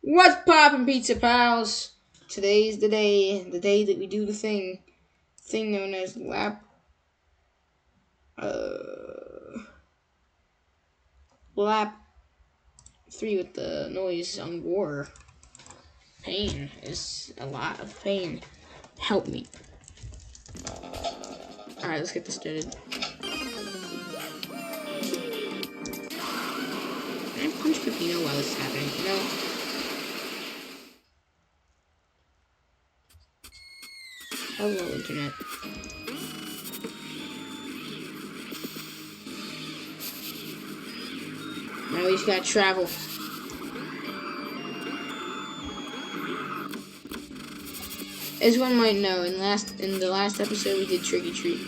What's poppin', pizza pals? Today's the day that we do the thing known as uh, lap 3 with the noise on war. Pain is a lot of pain. Help me. Alright, let's get this started. Can I punch Pepino while this is happening? No. Hello, internet. Now we just gotta travel. As one might know, in the last episode we did Trick or Treat.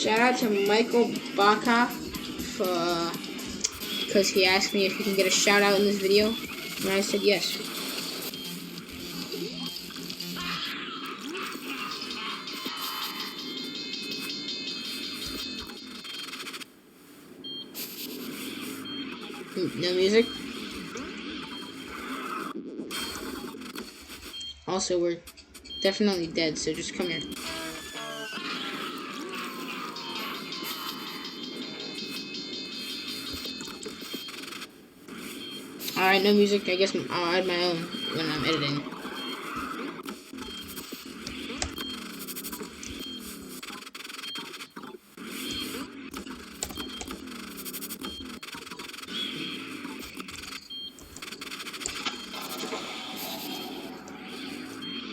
Shout out to Michael Baca because he asked me if he can get a shout out in this video, and I said yes. No music. Also, we're definitely dead, so just come here. Alright, no music. I guess I'll add my own when I'm editing.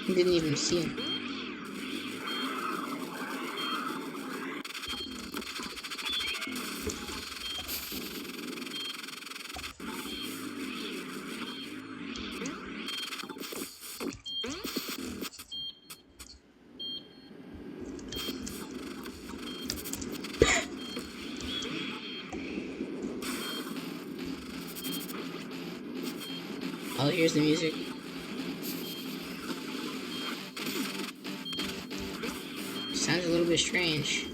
I didn't even see him. Oh, here's the music. Sounds a little bit strange.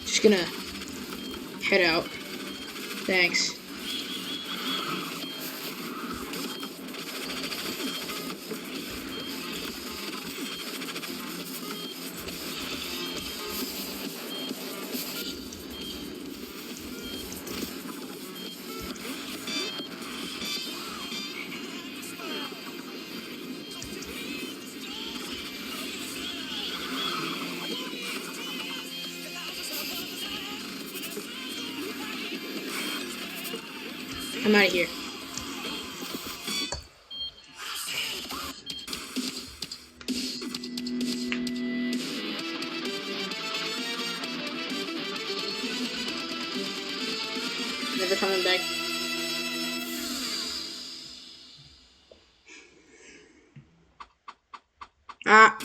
Just gonna head out. Thanks. I'm out of here. Never coming back. Ah.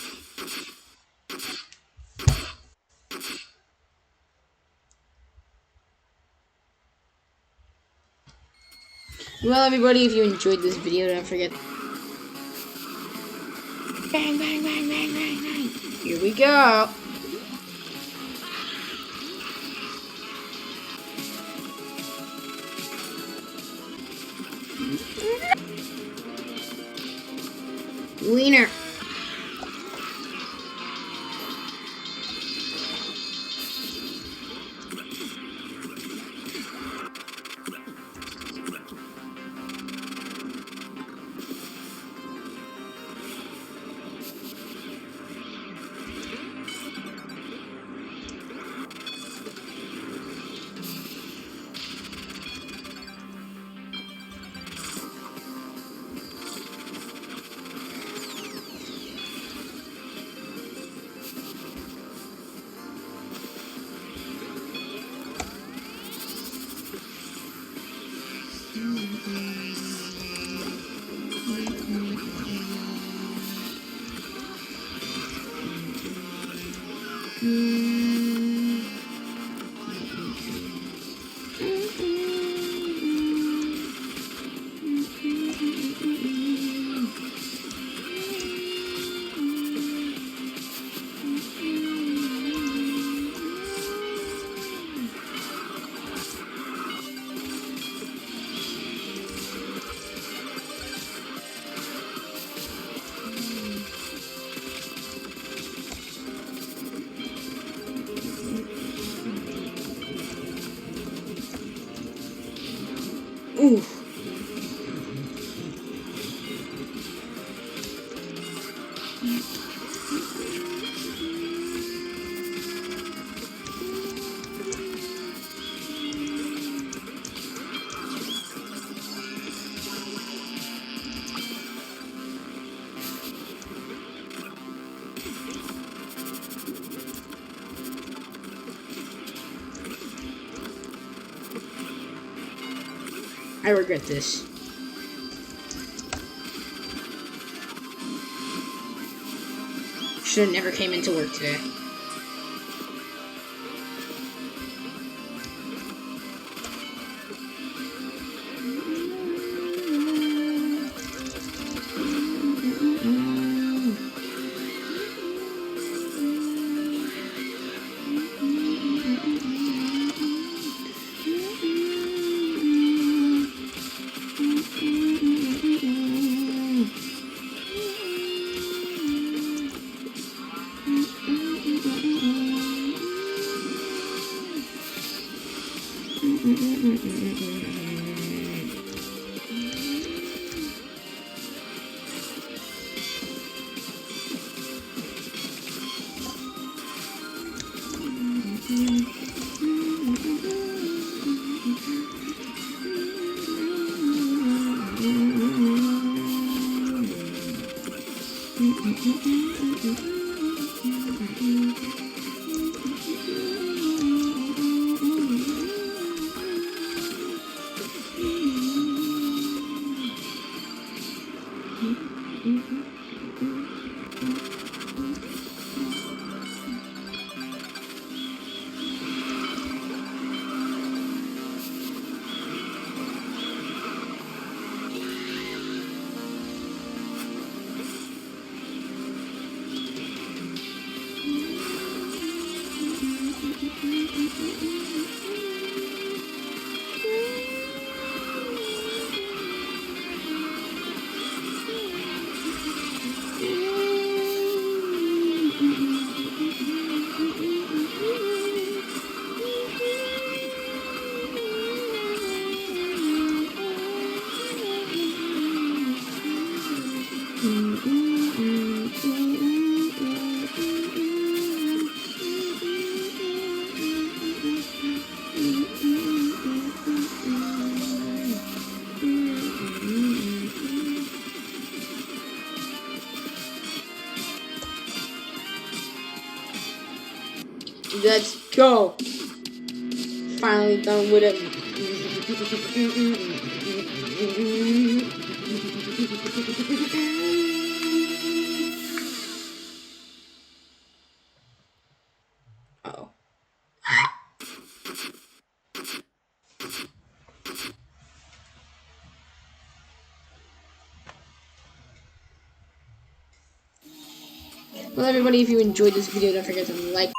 Well, everybody, if you enjoyed this video, don't forget. Bang, bang, bang, bang, bang, bang. Here we go. Wiener. Ooh. I regret this. Should have never came into work today. Let's go. Finally done with it. Uh-oh. Well, everybody, if you enjoyed this video, don't forget to like.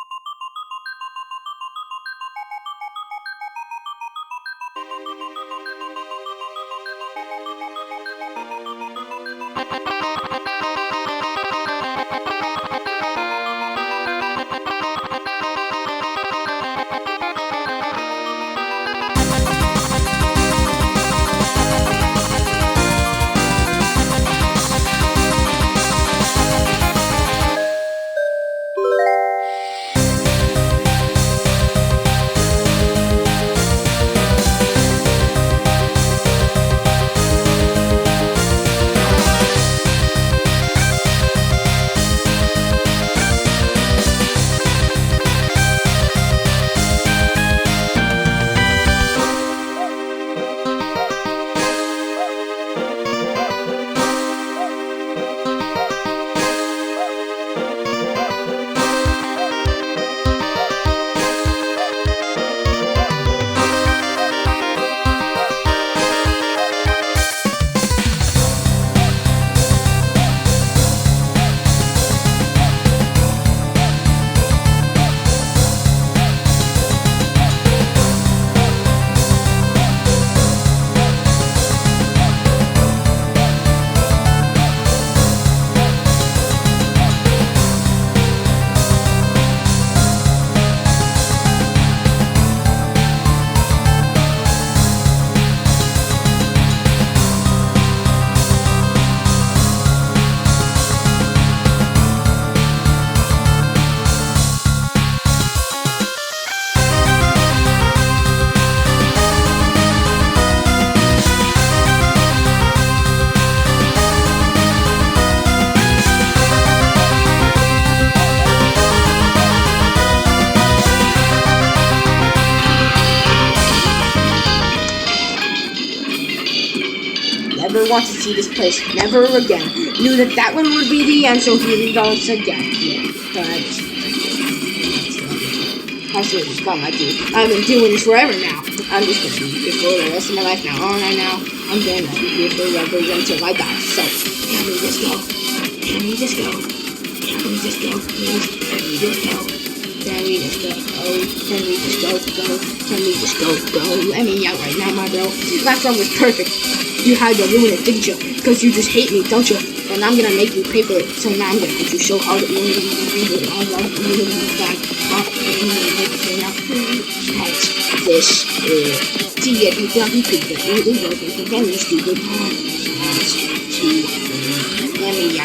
Never want to see this place, never again. Knew that that one would be the end, so here we go again. Yeah, I should have just gone like dude. I've been doing this forever now. I'm just gonna be here for the rest of my life now. Alright now, I'm gonna be here forever until I die. So, can we just go? Can we just go? Can we just go, please? Can we just go? Can we just go? Oh, can we just go? Can we just go? Let me out right now, my bro. Last one was perfect. You had to ruin it, didn't you? Because you just hate me, don't you? And I'm gonna make you pay for it. So now I'm gonna hit you so hard that you're gonna be this get you fluffy pizza. Really working for very stupid. Let me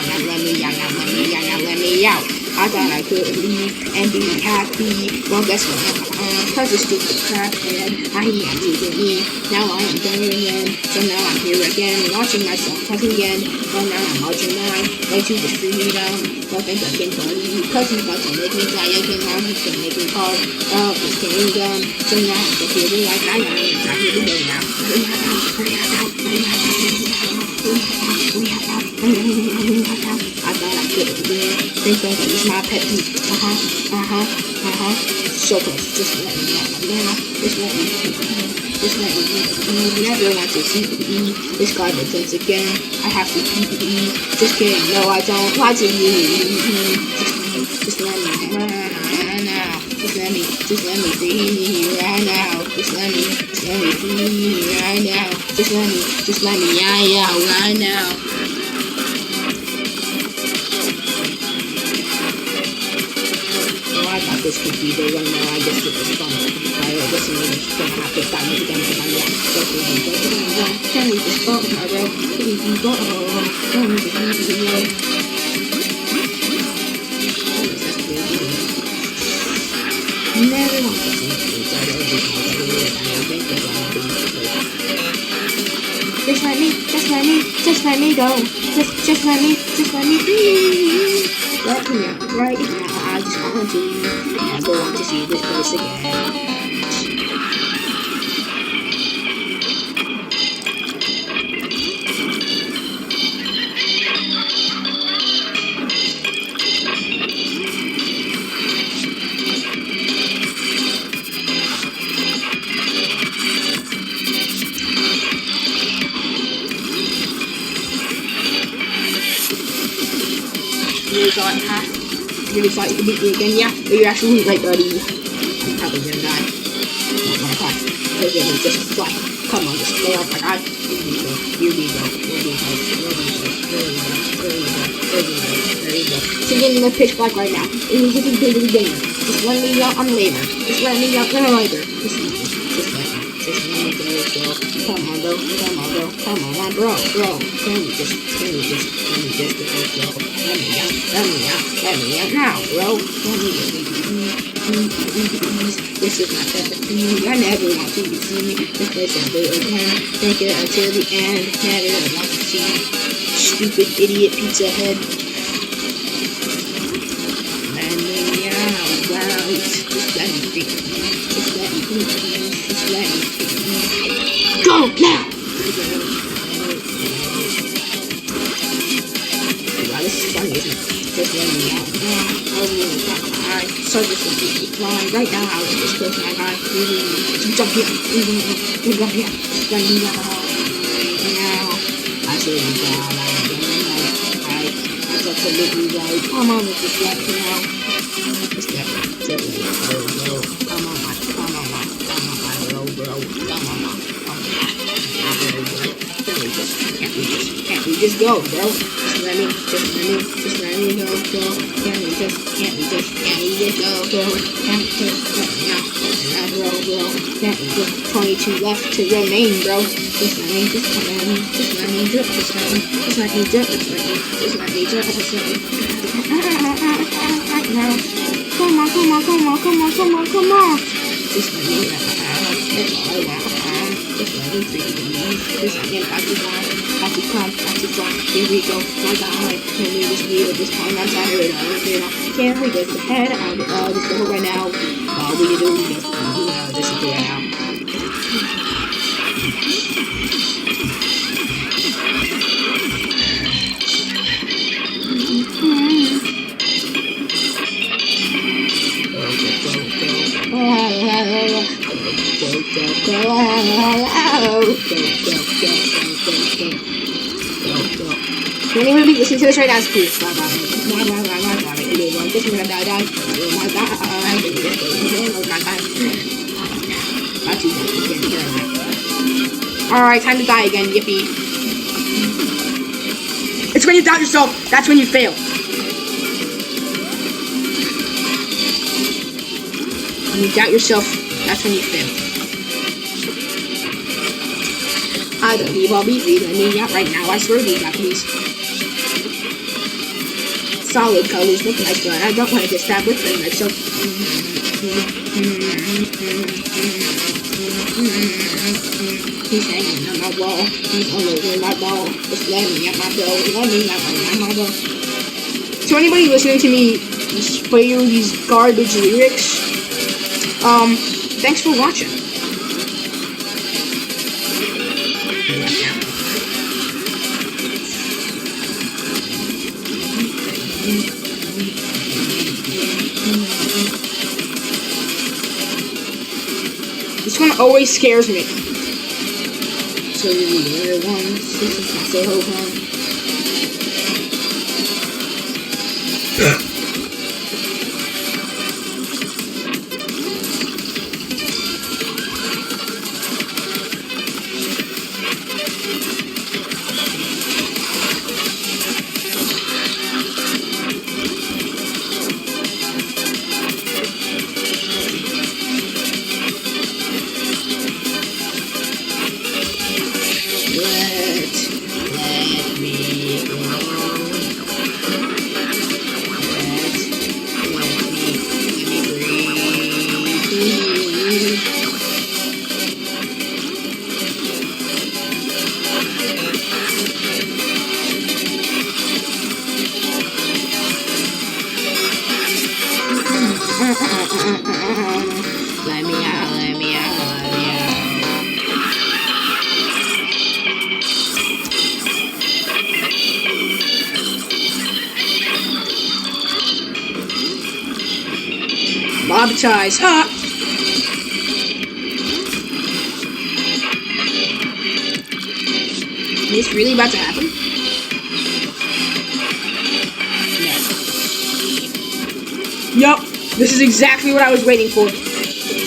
out. I thought I could leave and be happy. Well, guess what? Cause it's stupid crap and I am losing me. Now I am done again. So now I'm here again, watching myself talk again. Well, now I'm marching on. Like you just free me down. Don't think I can party. Cause he's about to make me die again. Now he's gonna make me part of this kingdom. So now I'm just feeling like I am here to go now. I thought I could win. Think that is my pet peeve. So close. Just let me out now. Just let me. Never want to see me. This garbage once again. I have to pee. Just kidding. No, I don't. Lie to you. Just let me right now. Just let me free right now. Just let me free right now. Just let me out right now. I thought this could be the one now. I guess it was fun. I guess I'm gonna have to find it again because I'm not. Can we just go, my bro? Can we just go? Can we just go? Never want to see this. I don't just let me go. Just let me be. Let me out right now. I just want to never want to see this place again. thought, huh? You really thought you could beat me again? Yeah, but you're actually right, buddy. I'm probably gonna die. Oh my god. Look at me, just fly. Come on, just go off my god. Here we go, here we go, here we go, here we go, here we go, here we go, here we go, here we go. So getting the pitch black right now. It was looking good to the game. Just let me out on labor. Just let me out on labor. Just let me go. Come on, bro. Come on, bro. Come on, bro. Can we just go, bro? Let me out now, bro. Let me this is my perfect thing. I never want to see me. This place is good again. Think it until the end. Never want to see me. Stupid idiot pizza head. Let me out, wow. Just let me be. Just let me be. Just let me be. Go now! Wow, this is funny, isn't it? Just let me out now. Oh, my God. So this is the flying right now. I was just close my eye. Jump here. Jump here. Let me out. Now. I should be down. That's absolutely right. Come on, let's just let me out. Just let me out. Come on, bro. Come on. Can't we just go, bro? Just let me go. Can't we just go, bro? Can't we just let me out, bro? Can't we just 22 left to remain, bro? Just let me drip. Right now. Come on. Just let me that's all I want. Just let me breathe. Just let me have to fly. Here we go. My God, can we just leave at this point? I'm tired of it. Can't we just head out of this level right now? All we do is just this is right now. Can anyone be listening to this right now? Please. Bye. Just gonna die. Oh my god. Alright, time to die again. Yippee. It's when you doubt yourself. That's when you fail. When you doubt yourself, that's when you fail. I believe I'll be leaving out right now. I swear to God, please. Solid colors look nice, but I don't want to get stabbed with them. So. He's hanging on my wall. He's all over my ball. Just let me at my bro. Let me at my bro. So anybody listening to me spray you these garbage lyrics, thanks for watching. This one always scares me. So the other one, this is not so fun. Let me out. Bob ties, huh? Is this really about to happen? No. This is exactly what I was waiting for.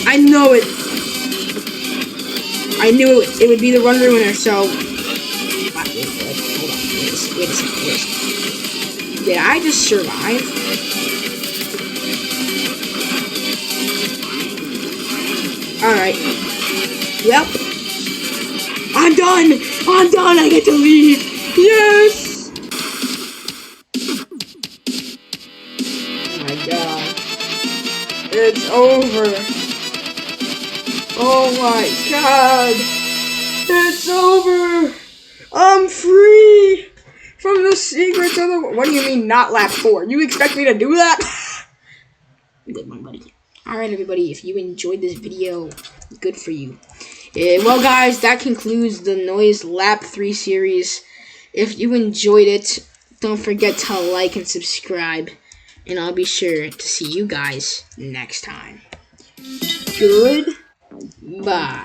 I know it. I knew it would be the run ruiner, so... Wait, hold on. Wait a second. Did I just survive? Alright. Well. I'm done! I'm done! I get to leave! Yes! Oh my god. It's over. Oh my god. It's over. I'm free from the secrets of the... What do you mean not lap 4? You expect me to do that? Good one, buddy. Alright, everybody. If you enjoyed this video, good for you. Well, guys, that concludes the Noise Lap 3 series. If you enjoyed it, don't forget to like and subscribe. And I'll be sure to see you guys next time. Goodbye.